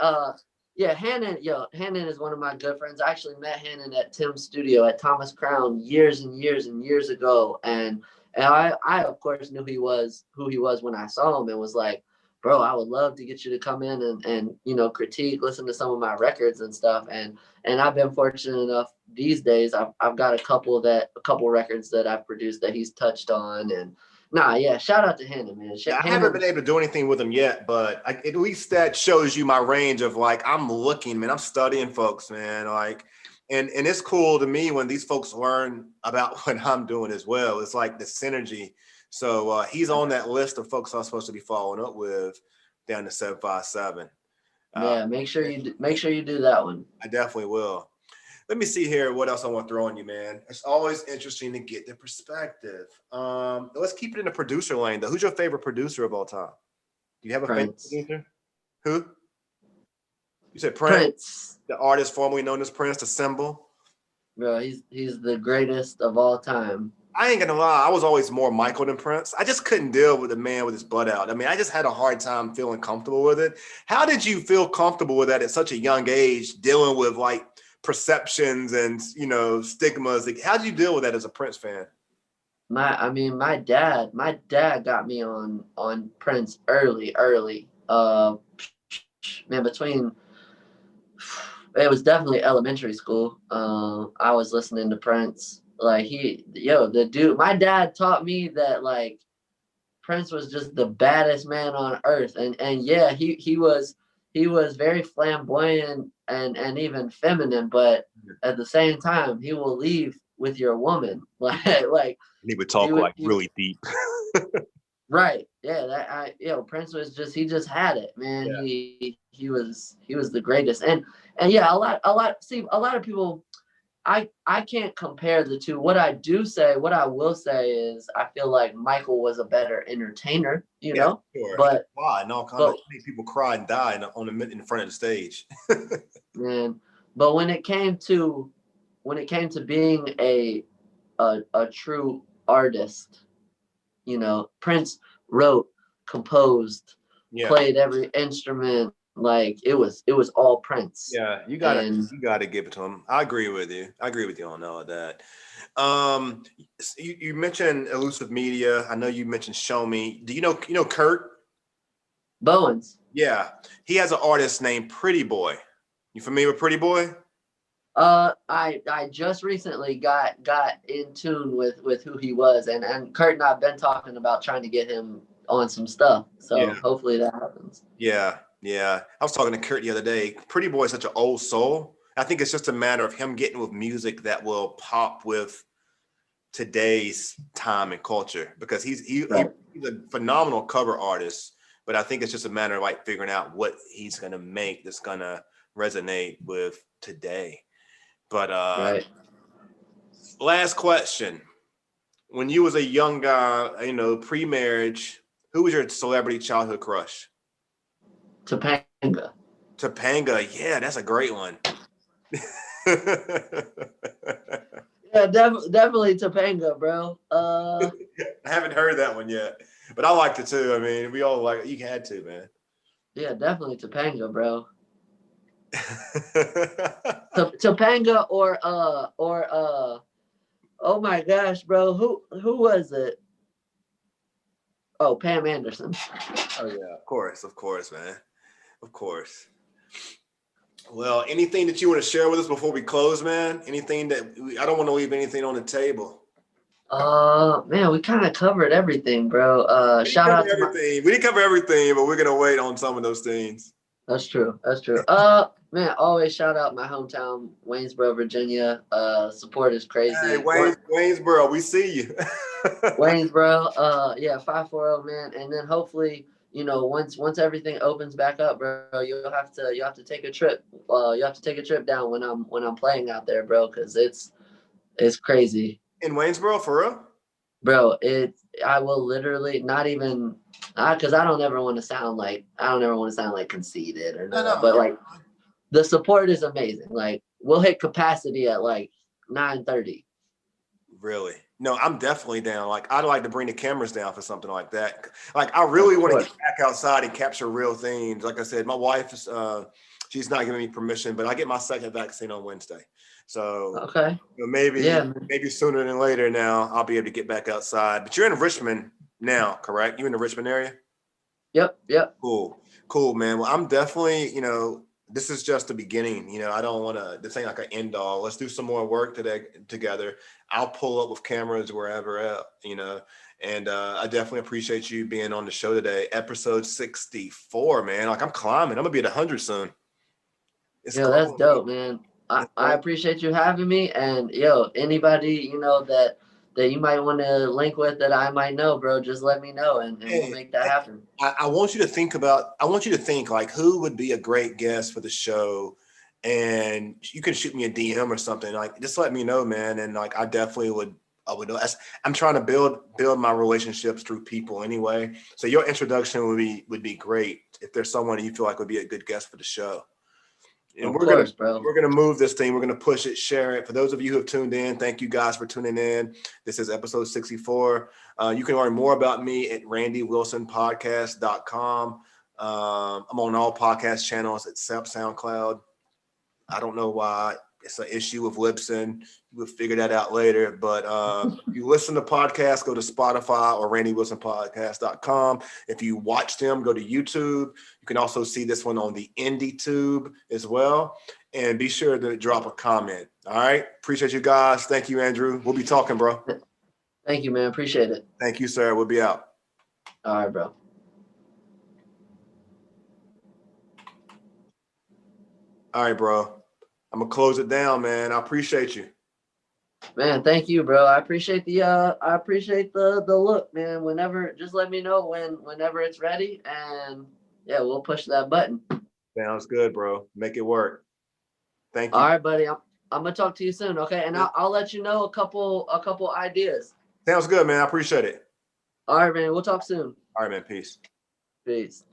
Hannon is one of my good friends. I actually met Hannon at Tim's studio at Thomas Crown years and years and years ago, and I of course knew who he was when I saw him, and was like, bro, I would love to get you to come in and you know, critique, listen to some of my records and stuff. And I've been fortunate enough these days. I've got a couple records that I've produced that he's touched on. And nah, yeah, shout out to Hannah, man. Yeah, I haven't been able to do anything with him yet, but at least that shows you my range of like, I'm looking, man, I'm studying folks, man. Like, and it's cool to me when these folks learn about what I'm doing as well. It's like the synergy. So he's on that list of folks I'm supposed to be following up with down to 757. Yeah, make sure you do that one. I definitely will. Let me see here what else I want to throw on you, man. It's always interesting to get the perspective. Let's keep it in the producer lane, though. Who's your favorite producer of all time? Do you have a Prince. favorite producer? Who? You said Prince, the artist formerly known as Prince, the symbol. Bro, he's the greatest of all time. I ain't gonna lie, I was always more Michael than Prince. I just couldn't deal with a man with his butt out. I mean, I just had a hard time feeling comfortable with it. How did you feel comfortable with that at such a young age, dealing with like perceptions and, you know, stigmas? Like, how did you deal with that as a Prince fan? My dad got me on Prince early. Man, it was definitely elementary school. I was listening to Prince. Like the dude, my dad taught me that like Prince was just the baddest man on earth. And yeah, he was very flamboyant and even feminine, but at the same time, he will leave with your woman. Like he would talk really deep. Right. Yeah, Prince was he just had it, man. Yeah. He was the greatest. And yeah, a lot of people, I can't compare the two. What I will say is I feel like Michael was a better entertainer, you know. Sure. But why? No, make people cry and die in front of the stage. Man, but when it came to being a true artist, you know, Prince wrote, composed, played every instrument. Like it was all Prince. Yeah, you gotta give it to him. I agree with you on all of that. You mentioned Elusive Media. I know you mentioned Show Me. Do you know Kurt Bowens? Yeah, he has an artist named Pretty Boy. You familiar with Pretty Boy? I just recently got in tune with who he was, and Kurt and I've been talking about trying to get him on some stuff. So hopefully that happens. Yeah. I was talking to Kurt the other day. Pretty Boy is such an old soul. I think it's just a matter of him getting with music that will pop with today's time and culture, because he's a phenomenal cover artist. But I think it's just a matter of like figuring out what he's gonna make that's gonna resonate with today. But last question. When you was a young guy, you know, pre-marriage, who was your celebrity childhood crush? Topanga, yeah, that's a great one. Yeah, definitely Topanga, bro. I haven't heard that one yet, but I liked it too. I mean, we all like it. You had to, man. Yeah, definitely Topanga, bro. Topanga or oh my gosh, bro, who was it? Oh, Pam Anderson. Oh yeah, of course, man. Of course. Well, anything that you want to share with us before we close, man? Anything that I don't want to leave anything on the table. Man, we kind of covered everything, bro. Shout out to everything. We didn't cover everything, but we're gonna wait on some of those things. That's true. Man, always shout out my hometown, Waynesboro, Virginia. Support is crazy. Hey, Waynesboro, we see you. Waynesboro, 540, man. And then hopefully, you know, once everything opens back up, bro, you'll have to take a trip. You have to take a trip down when I'm playing out there, bro, because it's crazy. In Waynesboro, for real? Bro, I will literally not even, because I don't ever want to sound like conceited or nothing, but like the support is amazing. Like we'll hit capacity at like 9:30. Really? No, I'm definitely down. Like I'd like to bring the cameras down for something like that. Like I really want to get back outside and capture real things. Like I said, my wife is she's not giving me permission, but I get my second vaccine on Wednesday. So okay, you know, maybe sooner than later now I'll be able to get back outside. But you're in Richmond now, correct? You in the Richmond area? Yep. Cool, man. Well, I'm definitely, this is just the beginning. I don't want to, this ain't like an end all. Let's do some more work together. I'll pull up with cameras wherever else, and I definitely appreciate you being on the show today. Episode 64, man. Like I'm climbing. I'm gonna be at 100 soon. It's Yo, that's growing, dope, bro. man. It's I growing. appreciate you having me. And anybody, that you might want to link with that I might know, bro, just let me know and we'll Hey, make that happen. I want you to think like who would be a great guest for the show, and you can shoot me a DM or something. Like just let me know, man. And like I definitely would. I would know. I'm trying to build my relationships through people anyway. So your introduction would be great if there's someone you feel like would be a good guest for the show. And Of course, bro. we're gonna move this thing. We're gonna push it, share it. For those of you who have tuned in, thank you guys for tuning in. This is episode 64. You can learn more about me at randywilsonpodcast.com. I'm on all podcast channels except SoundCloud. I don't know why. It's an issue with Libsyn. We'll figure that out later. But if you listen to podcasts, go to Spotify or randywilsonpodcast.com. If you watch them, go to YouTube. You can also see this one on the IndieTube as well. And be sure to drop a comment. All right. Appreciate you guys. Thank you, Andrew. We'll be talking, bro. Thank you, man. Appreciate it. Thank you, sir. We'll be out. All right, bro. All right, bro. I'm gonna close it down, man. I appreciate you. Man, thank you, bro. I appreciate the look, man. Whenever, just let me know whenever it's ready, and yeah, we'll push that button. Sounds good, bro. Make it work. Thank you. All right, buddy. I'm gonna talk to you soon, okay? And I'll let you know a couple ideas. Sounds good, man. I appreciate it. All right, man. We'll talk soon. All right, man. Peace. Peace.